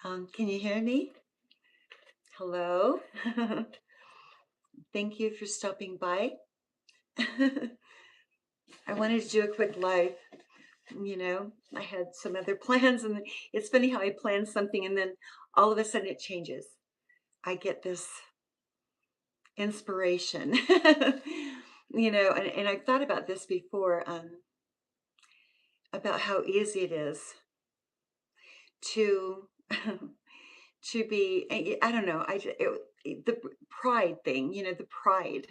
Can you hear me? Hello? Thank you for stopping by. I wanted to do a quick live. I had some other plans, and it's funny how I plan something and then all of a sudden it changes. I get this inspiration. And I've thought about this before, about how easy it is to to be. I don't know. The pride thing. The pride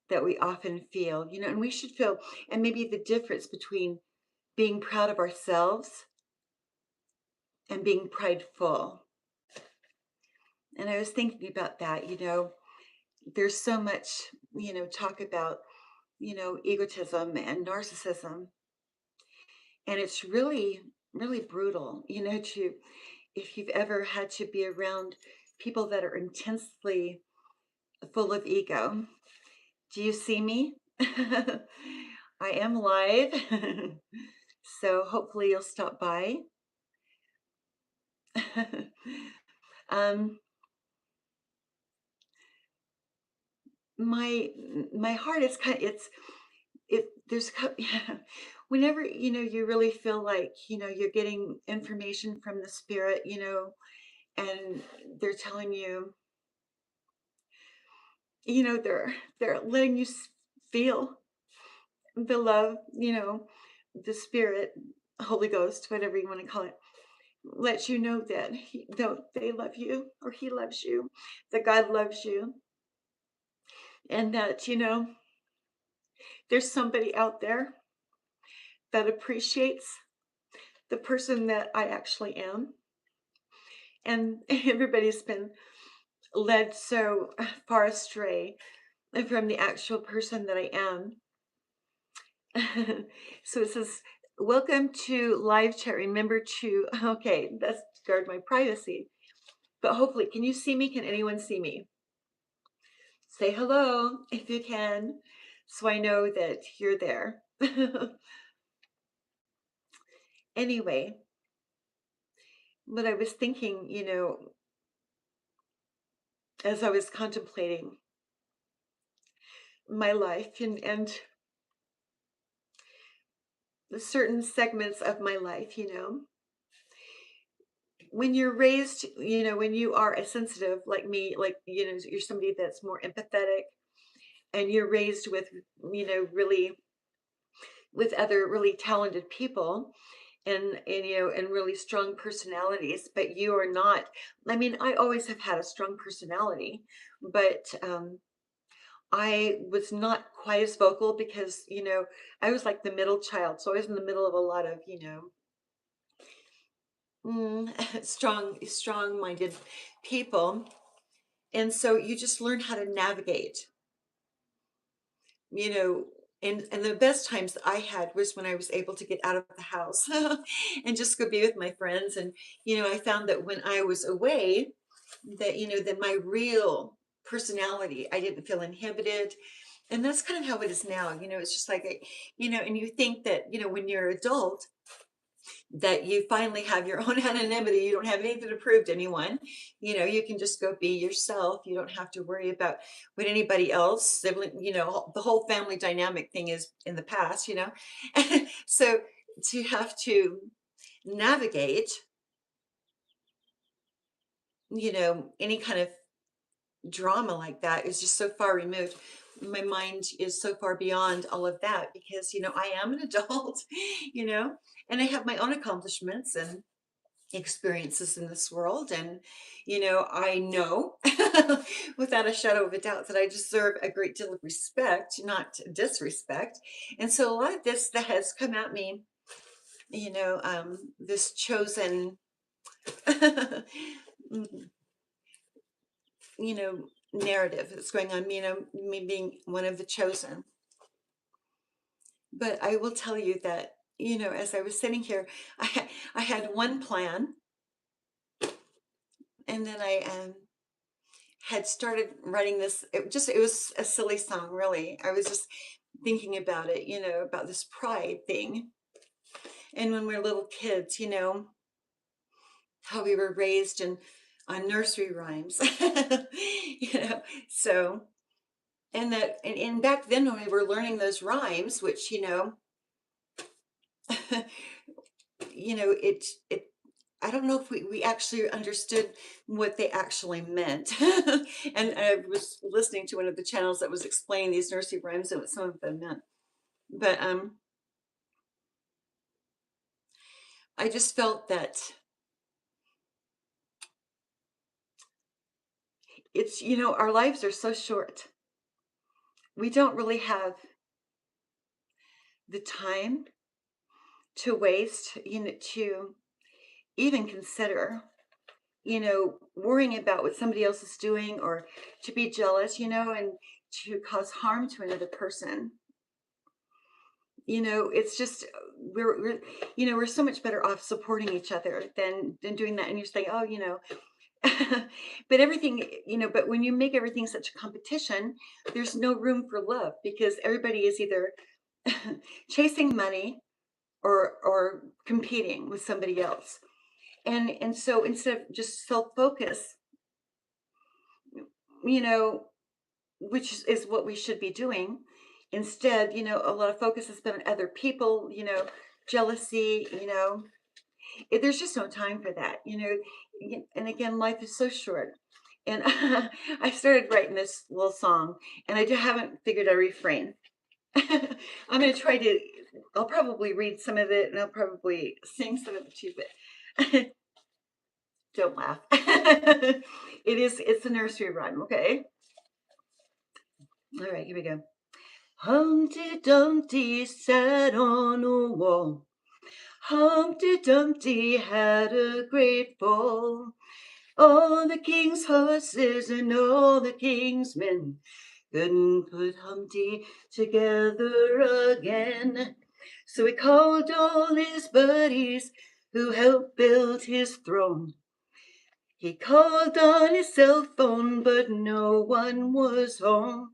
that we often feel, and we should feel, and maybe the difference between being proud of ourselves and being prideful. And I was thinking about that, there's so much, talk about, egotism and narcissism. And it's really, really brutal, if you've ever had to be around people that are intensely full of ego. Do you see me? I am live. So hopefully you'll stop by. um, my heart is there's whenever you really feel like you're getting information from the spirit, and they're telling you, they're letting you feel the love, the spirit, Holy Ghost, whatever you want to call it, lets you know that they love you, or he loves you, that God loves you, and that there's somebody out there that appreciates the person that I actually am. And everybody's been led so far astray from the actual person that I am. So it says, welcome to live chat. Remember to, okay, that's to guard my privacy. But hopefully, can you see me? Can anyone see me? Say hello if you can, so I know that you're there. Anyway, but I was thinking, as I was contemplating my life and the certain segments of my life, when you're raised, when you are a sensitive like me, like, you're somebody that's more empathetic, and you're raised with, really with other really talented people, and really strong personalities, but you are not. I mean, I always have had a strong personality, but I was not quite as vocal because, I was like the middle child. So I was in the middle of a lot of, strong-minded people. And so you just learn how to navigate, you know, and the best times that I had was when I was able to get out of the house and just go be with my friends. And, I found that when I was away, that, that my real personality, I didn't feel inhibited. And that's kind of how it is now. It's just like, and you think that, when you're adult, that you finally have your own anonymity. You don't have anything to prove to anyone. You can just go be yourself. You don't have to worry about what anybody else, sibling, the whole family dynamic thing is in the past, So to have to navigate, any kind of drama like that is just so far removed. My mind is so far beyond all of that because, I am an adult, you know, and I have my own accomplishments and experiences in this world. And, I know without a shadow of a doubt that I deserve a great deal of respect, not disrespect. And so a lot of this that has come at me, this chosen, narrative that's going on, me being one of the chosen. But I will tell you that, as I was sitting here, I had one plan, and then I had started writing this. It was a silly song, really. I was just thinking about it, about this pride thing. And when we're little kids, how we were raised in on nursery rhymes. you know, so and back then when we were learning those rhymes, which it I don't know if we actually understood what they actually meant. And I was listening to one of the channels that was explaining these nursery rhymes and what some of them meant. But I just felt that our lives are so short. We don't really have the time to waste, to even consider, worrying about what somebody else is doing or to be jealous, and to cause harm to another person. It's just we're so much better off supporting each other than doing that. And you're saying, oh, but everything, but when you make everything such a competition, there's no room for love because everybody is either chasing money or competing with somebody else. And so instead of just self-focus, you know, which is what we should be doing, instead, a lot of focus has been on other people, jealousy, there's just no time for that, and again, life is so short. And I started writing this little song, and haven't figured a refrain. I'm going to try to, I'll probably read some of it and I'll probably sing some of it too, but don't laugh. It's a nursery rhyme, okay? All right, here we go. Humpty Dumpty sat on a wall. Humpty Dumpty had a great fall. All the king's horses and all the king's men couldn't put Humpty together again. So he called all his buddies who helped build his throne. He called on his cell phone, but no one was home.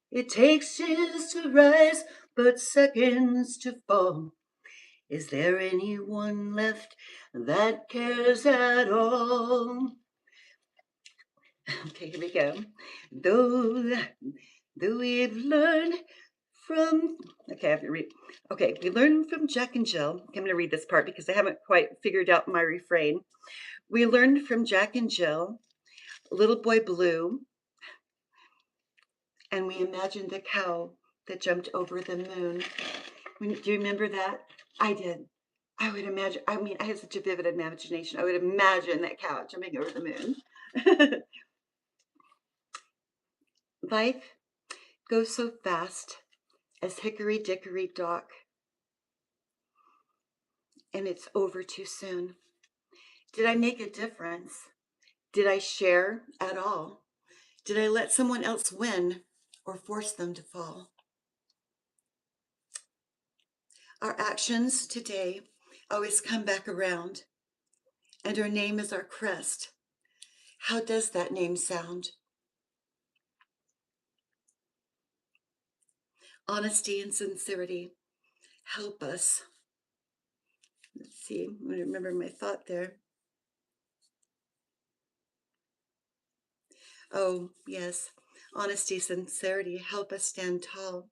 It takes years to rise, but seconds to fall. Is there anyone left that cares at all? Okay, here we go. Though we've learned from, okay, I have to read. Okay, we learned from Jack and Jill. Okay, I'm going to read this part because I haven't quite figured out my refrain. We learned from Jack and Jill, Little Boy Blue, and we imagined the cow that jumped over the moon. Do you remember that? I did. I would imagine, I mean, I had such a vivid imagination. I would imagine that cow jumping over the moon. Life goes so fast as Hickory Dickory Dock, and it's over too soon. Did I make a difference? Did I share at all? Did I let someone else win or force them to fall? Our actions today always come back around, and our name is our crest. How does that name sound? Honesty and sincerity help us. Let's see, I'm going to remember my thought there. Oh, yes, honesty, sincerity help us stand tall.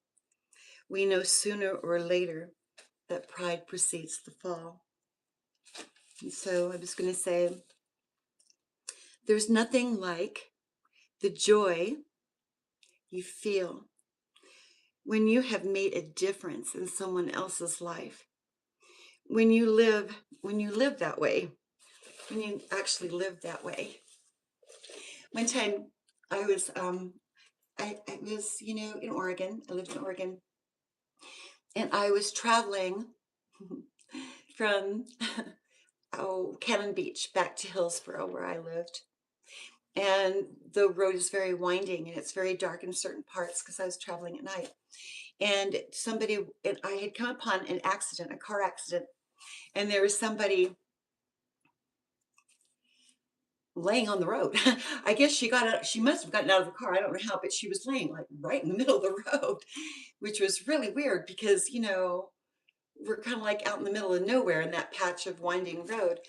We know sooner or later that pride precedes the fall. And so I was going to say, there's nothing like the joy you feel when you have made a difference in someone else's life. When you live that way, when you actually live that way. One time I was I was, in Oregon. I lived in Oregon. And I was traveling from Cannon Beach back to Hillsboro, where I lived. And the road is very winding and it's very dark in certain parts because I was traveling at night. And I had come upon an accident, a car accident, and there was somebody laying on the road. I guess she must have gotten out of the car. I don't know how, but she was laying like right in the middle of the road, which was really weird because, we're kind of like out in the middle of nowhere in that patch of winding road.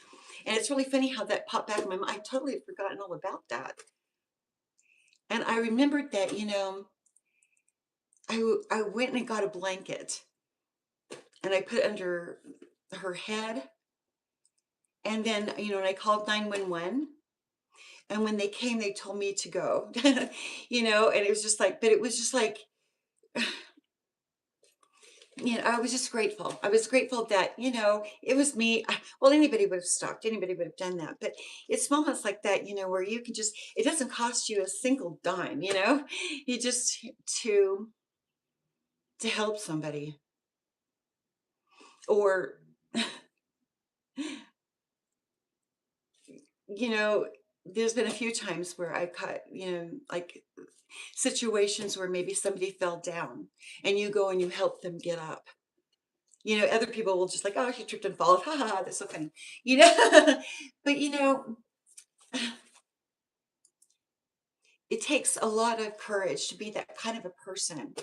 And it's really funny how that popped back in my mind. I totally had forgotten all about that. And I remembered that, I went and I got a blanket and I put it under her head. And then, and I called 911. And when they came, they told me to go, and it was just like, but it was just like, I was just grateful. I was grateful that, it was me. Well, anybody would have stopped, anybody would have done that. But it's moments like that, where you can just, it doesn't cost you a single dime, you just to help somebody. Or, you know, there's been a few times where I caught, like situations where maybe somebody fell down and you go and you help them get up. Other people will just like, oh, she tripped and fall. Ha ha, that's so funny. You know, but it takes a lot of courage to be that kind of a person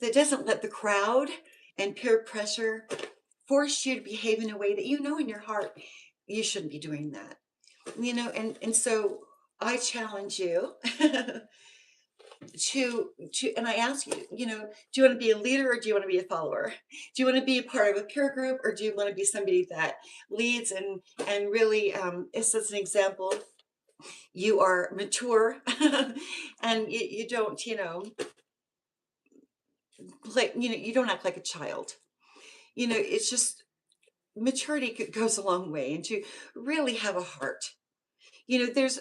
that doesn't let the crowd and peer pressure force you to behave in a way that you know in your heart you shouldn't be doing that. And so I challenge you and I ask you, do you want to be a leader or do you want to be a follower? Do you want to be a part of a peer group or do you want to be somebody that leads and really is as an example, you are mature and you don't, like, you don't act like a child. It's just maturity goes a long way and to really have a heart. There's,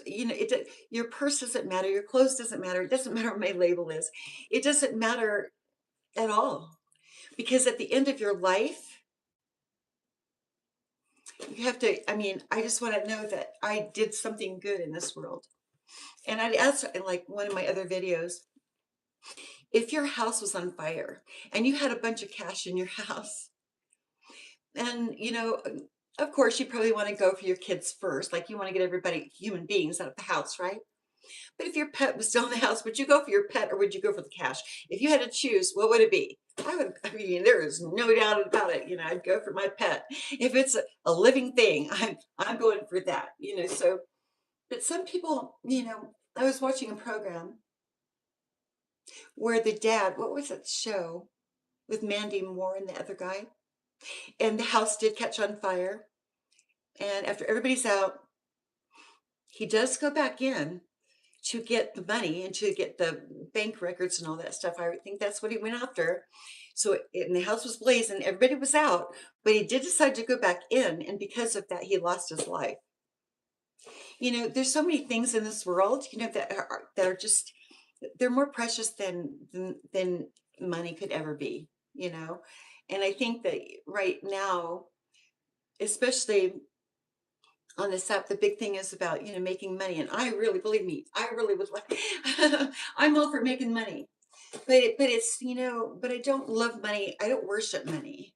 your purse doesn't matter, your clothes doesn't matter, it doesn't matter what my label is. It doesn't matter at all. Because at the end of your life, you have to, I just want to know that I did something good in this world. And I'd ask in like one of my other videos, if your house was on fire and you had a bunch of cash in your house, and of course you probably want to go for your kids first, like you want to get everybody, human beings, out of the house, right? But if your pet was still in the house, would you go for your pet or would you go for the cash? If you had to choose, what would it be? There is no doubt about it. I'd go for my pet. If it's a living thing, I'm going for that. So, but some people, I was watching a program where the dad, what was that show with Mandy Moore and the other guy? And the house did catch on fire. And after everybody's out, he does go back in to get the money and to get the bank records and all that stuff. I think that's what he went after. So and the house was blazing, everybody was out, but he did decide to go back in, and because of that, he lost his life. There's so many things in this world, that are just, they're more precious than money could ever be. And I think that right now, especially on this app, the big thing is about, making money. And I really, believe me, I really would like, I'm all for making money, but it's, but I don't love money. I don't worship money.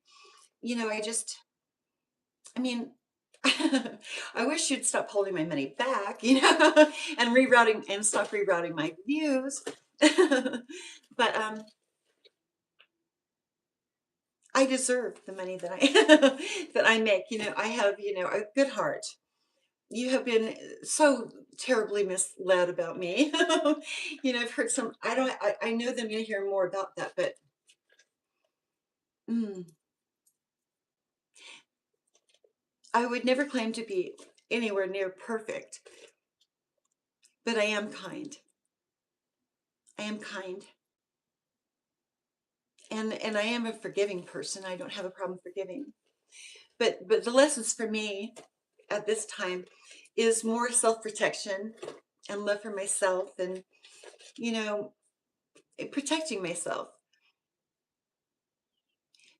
I just, I mean, I wish you'd stop holding my money back, and rerouting and stop rerouting my views. But I deserve the money that I that I make. I have, a good heart. You have been so terribly misled about me. I've heard some, I know that I'm going to hear more about that, but mm, I would never claim to be anywhere near perfect, but I am kind. I am kind. And I am a forgiving person. I don't have a problem forgiving. But the lessons for me at this time is more self-protection and love for myself and, you know, protecting myself.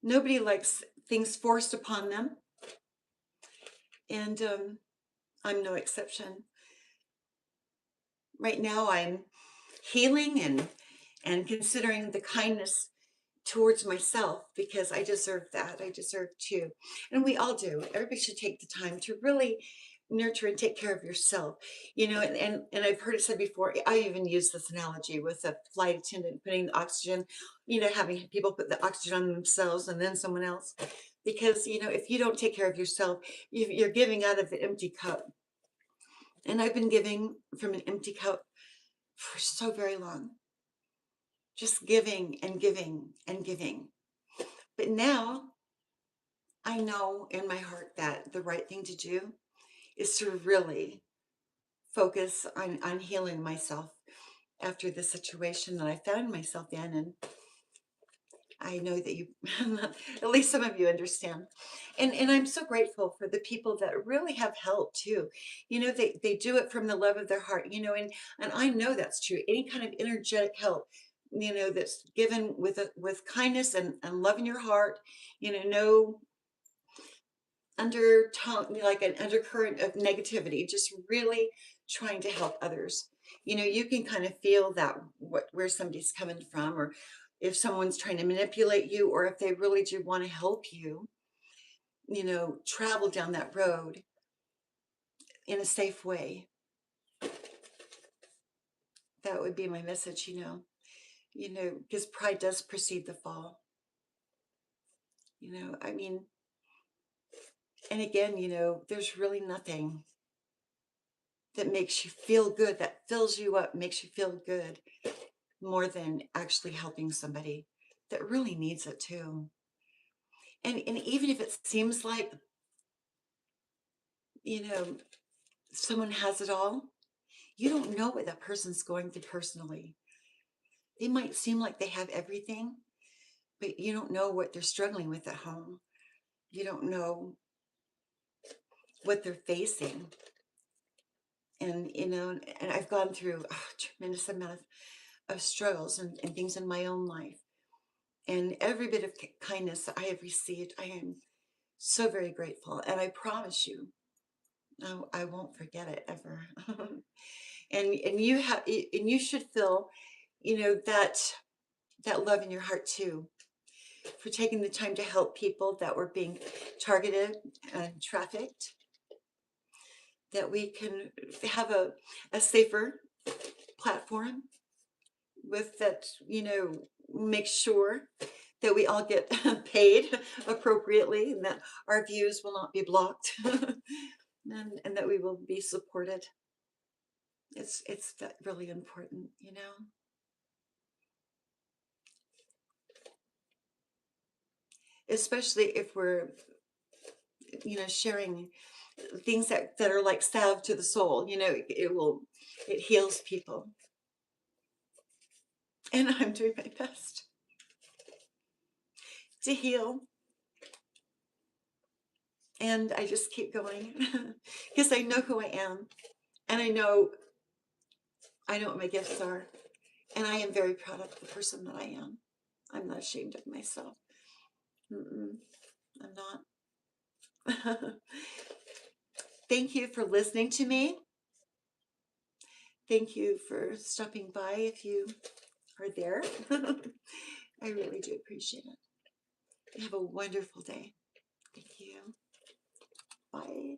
Nobody likes things forced upon them, and I'm no exception. Right now, I'm healing and considering the kindness towards myself because I deserve that. I deserve to, and we all do. Everybody should take the time to really nurture and take care of yourself. And I've heard it said before. I even use this analogy with a flight attendant putting the oxygen, having people put the oxygen on themselves and then someone else. Because, if you don't take care of yourself, you're giving out of an empty cup. And I've been giving from an empty cup for so very long, just giving and giving and giving. But now I know in my heart that the right thing to do is to really focus on healing myself after the situation that I found myself in. And I know that you, at least some of you understand. And I'm so grateful for the people that really have help too. They do it from the love of their heart, and I know that's true. Any kind of energetic help, that's given with kindness and love in your heart, no undertone, like an undercurrent of negativity, just really trying to help others. You can kind of feel that where somebody's coming from, or if someone's trying to manipulate you, or if they really do want to help you, travel down that road in a safe way. That would be my message, because pride does precede the fall. I mean, and again, there's really nothing that makes you feel good, that fills you up, makes you feel good more than actually helping somebody that really needs it too. And even if it seems like, you know, someone has it all, you don't know what that person's going through personally. They might seem like they have everything, but you don't know what they're struggling with at home. You don't know what they're facing. And I've gone through a tremendous amount of struggles and things in my own life. And every bit of kindness I have received, I am so very grateful. And I promise you, I won't forget it ever. And you should feel, that love in your heart too, for taking the time to help people that were being targeted and trafficked, that we can have a safer platform with that, make sure that we all get paid appropriately, and that our views will not be blocked, and that we will be supported. It's that really important, especially if we're, sharing things that are like salve to the soul. It heals people. And I'm doing my best to heal. And I just keep going because I know who I am, and I know what my gifts are, and I am very proud of the person that I am. I'm not ashamed of myself. Mm-mm, I'm not. Thank you for listening to me. Thank you for stopping by if you are there. I really do appreciate it. Have a wonderful day. Thank you. Bye.